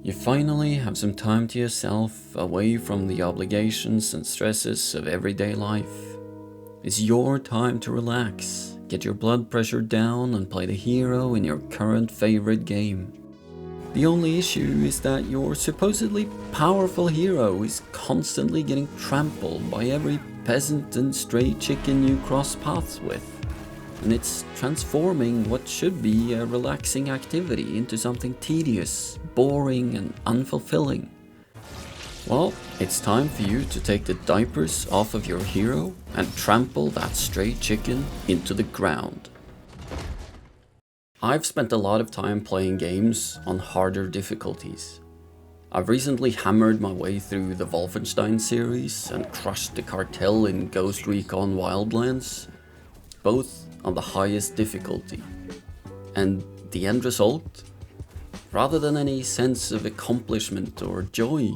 You finally have some time to yourself, away from the obligations and stresses of everyday life. It's your time to relax, get your blood pressure down and play the hero in your current favorite game. The only issue is that your supposedly powerful hero is constantly getting trampled by every peasant and stray chicken you cross paths with. And it's transforming what should be a relaxing activity into something tedious, boring and unfulfilling. Well, it's time for you to take the diapers off of your hero and trample that stray chicken into the ground. I've spent a lot of time playing games on harder difficulties. I've recently hammered my way through the Wolfenstein series and crushed the cartel in Ghost Recon Wildlands, both on the highest difficulty. And the end result? Rather than any sense of accomplishment or joy,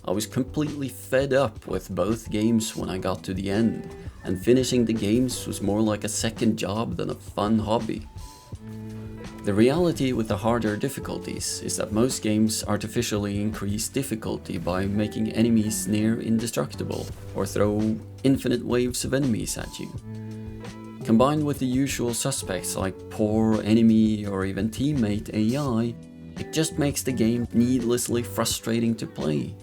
I was completely fed up with both games when I got to the end, and finishing the games was more like a second job than a fun hobby. The reality with the harder difficulties is that most games artificially increase difficulty by making enemies near indestructible or throw infinite waves of enemies at you. Combined with the usual suspects like poor enemy or even teammate AI, it just makes the game needlessly frustrating to play.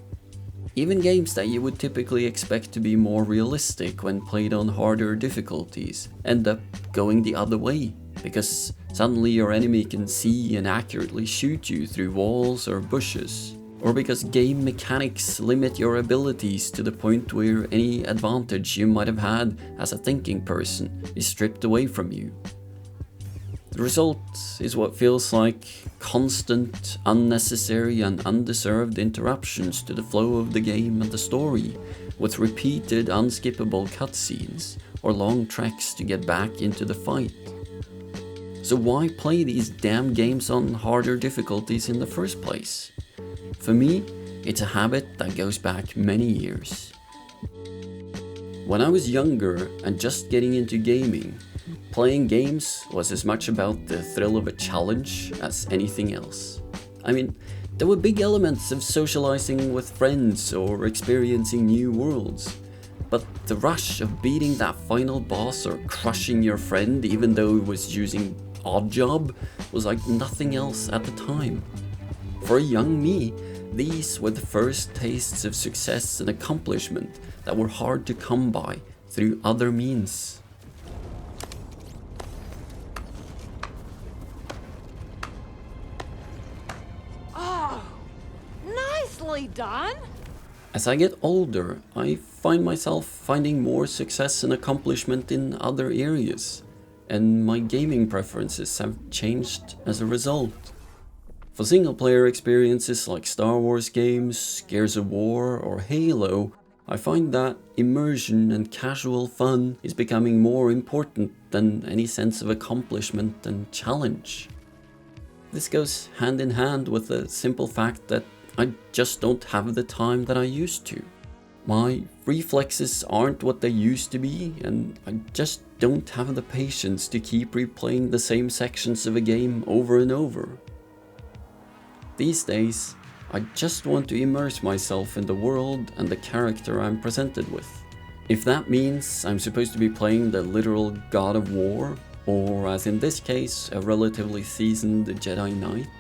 Even games that you would typically expect to be more realistic when played on harder difficulties end up going the other way, because suddenly your enemy can see and accurately shoot you through walls or bushes, or because game mechanics limit your abilities to the point where any advantage you might have had as a thinking person is stripped away from you. The result is what feels like constant, unnecessary and undeserved interruptions to the flow of the game and the story, with repeated unskippable cutscenes or long treks to get back into the fight. So why play these damn games on harder difficulties in the first place? For me, it's a habit that goes back many years. When I was younger and just getting into gaming, playing games was as much about the thrill of a challenge as anything else. I mean, there were big elements of socializing with friends or experiencing new worlds, but the rush of beating that final boss or crushing your friend even though he was using Oddjob was like nothing else at the time. For a young me, these were the first tastes of success and accomplishment that were hard to come by through other means. Oh, nicely done! As I get older, I find myself finding more success and accomplishment in other areas, and my gaming preferences have changed as a result. For single-player experiences like Star Wars games, Gears of War or Halo, I find that immersion and casual fun is becoming more important than any sense of accomplishment and challenge. This goes hand in hand with the simple fact that I just don't have the time that I used to. My reflexes aren't what they used to be, and I just don't have the patience to keep replaying the same sections of a game over and over. These days, I just want to immerse myself in the world and the character I'm presented with. If that means I'm supposed to be playing the literal God of War, or as in this case, a relatively seasoned Jedi Knight,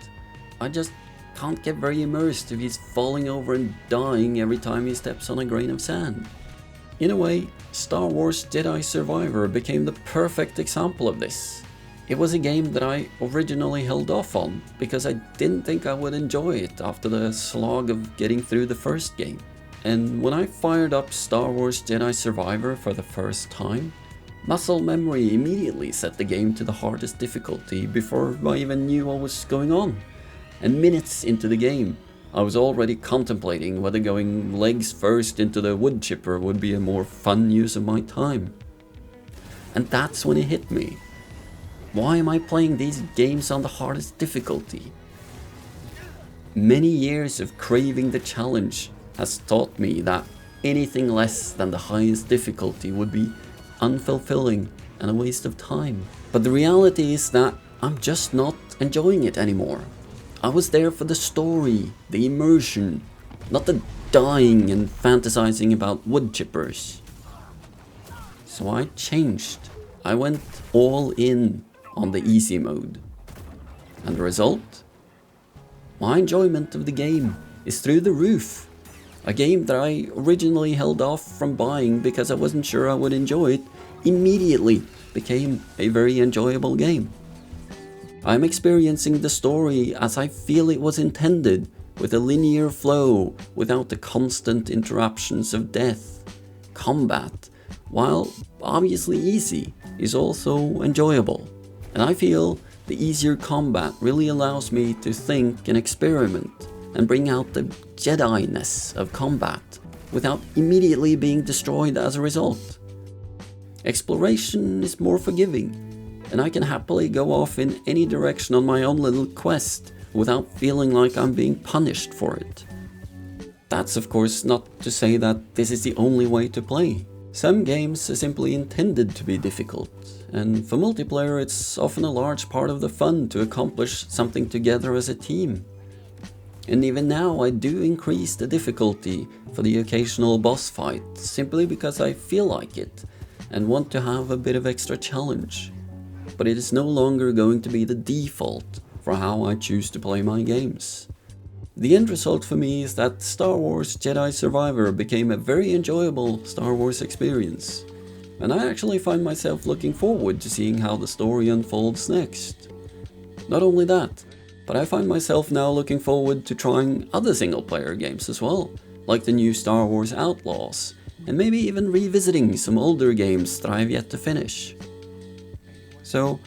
I just can't get very immersed if he's falling over and dying every time he steps on a grain of sand. In a way, Star Wars Jedi Survivor became the perfect example of this. It was a game that I originally held off on because I didn't think I would enjoy it after the slog of getting through the first game. And when I fired up Star Wars Jedi Survivor for the first time, muscle memory immediately set the game to the hardest difficulty before I even knew what was going on. And minutes into the game, I was already contemplating whether going legs first into the wood chipper would be a more fun use of my time. And that's when it hit me. Why am I playing these games on the hardest difficulty? Many years of craving the challenge has taught me that anything less than the highest difficulty would be unfulfilling and a waste of time. But the reality is that I'm just not enjoying it anymore. I was there for the story, the immersion, not the dying and fantasizing about wood chippers. So I changed. I went all in on the easy mode. And the result? My enjoyment of the game is through the roof. A game that I originally held off from buying because I wasn't sure I would enjoy it immediately became a very enjoyable game. I'm experiencing the story as I feel it was intended, with a linear flow without the constant interruptions of death. Combat, while obviously easy, is also enjoyable. And I feel the easier combat really allows me to think and experiment and bring out the Jedi-ness of combat without immediately being destroyed as a result. Exploration is more forgiving, and I can happily go off in any direction on my own little quest without feeling like I'm being punished for it. That's of course not to say that this is the only way to play. Some games are simply intended to be difficult, and for multiplayer it's often a large part of the fun to accomplish something together as a team. And even now I do increase the difficulty for the occasional boss fight, simply because I feel like it and want to have a bit of extra challenge. But it is no longer going to be the default for how I choose to play my games. The end result for me is that Star Wars Jedi Survivor became a very enjoyable Star Wars experience, and I actually find myself looking forward to seeing how the story unfolds next. Not only that, but I find myself now looking forward to trying other single-player games as well, like the new Star Wars Outlaws, and maybe even revisiting some older games that I have yet to finish. So,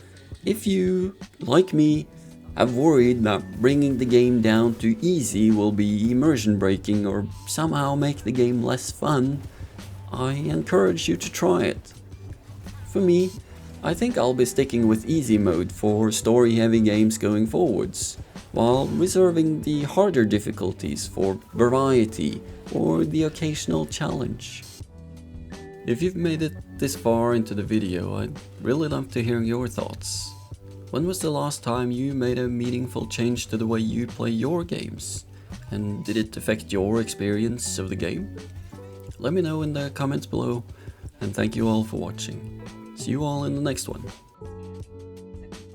if you, like me, have worried that bringing the game down to easy will be immersion breaking or somehow make the game less fun, I encourage you to try it. For me, I think I'll be sticking with easy mode for story-heavy games going forwards, while reserving the harder difficulties for variety or the occasional challenge. If you've made it this far into the video, I'd really love to hear your thoughts. When was the last time you made a meaningful change to the way you play your games? And did it affect your experience of the game? Let me know in the comments below, and thank you all for watching. See you all in the next one.